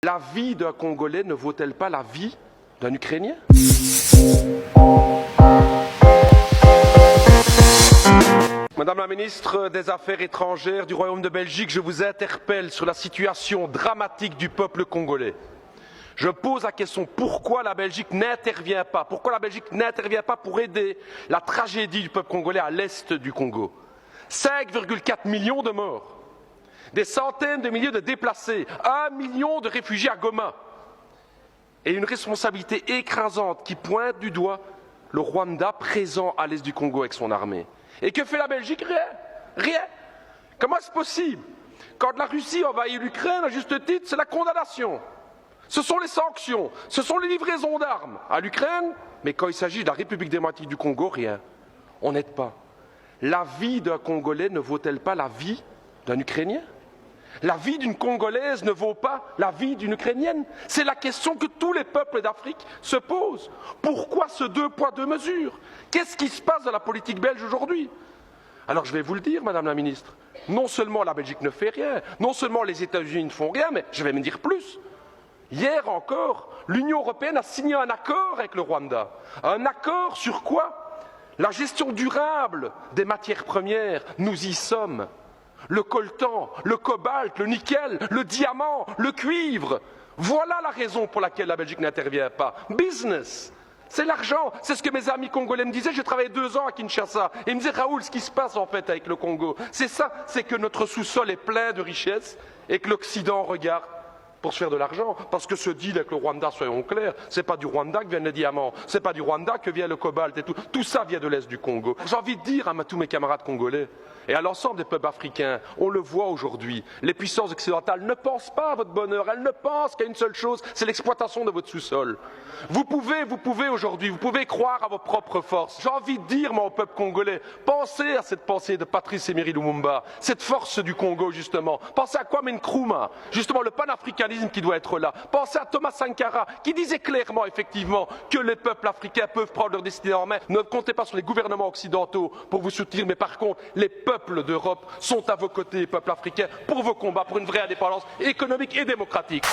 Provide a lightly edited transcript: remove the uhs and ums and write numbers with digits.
La vie d'un Congolais ne vaut-elle pas la vie d'un Ukrainien? Madame la ministre des Affaires étrangères du Royaume de Belgique, je vous interpelle sur la situation dramatique du peuple congolais. Je pose la question, pourquoi la Belgique n'intervient pas? Pourquoi la Belgique n'intervient pas pour aider la tragédie du peuple congolais à l'est du Congo? 5,4 millions de morts, des centaines de milliers de déplacés, 1 million de réfugiés à Goma, et une responsabilité écrasante qui pointe du doigt le Rwanda présent à l'est du Congo avec son armée. Et que fait la Belgique? Rien. Rien. Comment est-ce possible? Quand la Russie envahit l'Ukraine, à juste titre, c'est la condamnation. Ce sont les sanctions, ce sont les livraisons d'armes à l'Ukraine, mais quand il s'agit de la République démocratique du Congo, rien. On n'aide pas. La vie d'un Congolais ne vaut-elle pas la vie d'un Ukrainien? La vie d'une Congolaise ne vaut pas la vie d'une Ukrainienne? C'est la question que tous les peuples d'Afrique se posent. Pourquoi ce deux poids, deux mesures? Qu'est-ce qui se passe dans la politique belge aujourd'hui? Alors je vais vous le dire, Madame la Ministre, non seulement la Belgique ne fait rien, non seulement les États-Unis ne font rien, mais je vais me dire plus. Hier encore, l'Union européenne a signé un accord avec le Rwanda. Un accord sur quoi? La gestion durable des matières premières. Nous y sommes. Le coltan, le cobalt, le nickel, le diamant, le cuivre. Voilà la raison pour laquelle la Belgique n'intervient pas. Business. C'est l'argent. C'est ce que mes amis congolais me disaient. J'ai travaillé 2 ans à Kinshasa. Et ils me disaient, Raoul, ce qui se passe en fait avec le Congo, c'est ça, c'est que notre sous-sol est plein de richesses et que l'Occident regarde pour se faire de l'argent, parce que ce deal avec le Rwanda, soyons clairs, c'est pas du Rwanda que viennent les diamants, c'est pas du Rwanda que vient le cobalt et tout. Tout ça vient de l'Est du Congo. J'ai envie de dire à tous mes camarades congolais et à l'ensemble des peuples africains, on le voit aujourd'hui, les puissances occidentales ne pensent pas à votre bonheur, elles ne pensent qu'à une seule chose, c'est l'exploitation de votre sous-sol. Vous pouvez aujourd'hui, vous pouvez croire à vos propres forces. J'ai envie de dire, moi, au peuple congolais, pensez à cette pensée de Patrice Emery Lumumba, cette force du Congo, justement. Pensez à Kwame Nkrumah, justement, le panafricanisme qui doit être là. Pensez à Thomas Sankara, qui disait clairement, effectivement, que les peuples africains peuvent prendre leur destinée en main. Ne comptez pas sur les gouvernements occidentaux pour vous soutenir, mais par contre, les peuples d'Europe sont à vos côtés, peuples africains, pour vos combats, pour une vraie indépendance économique et démocratique.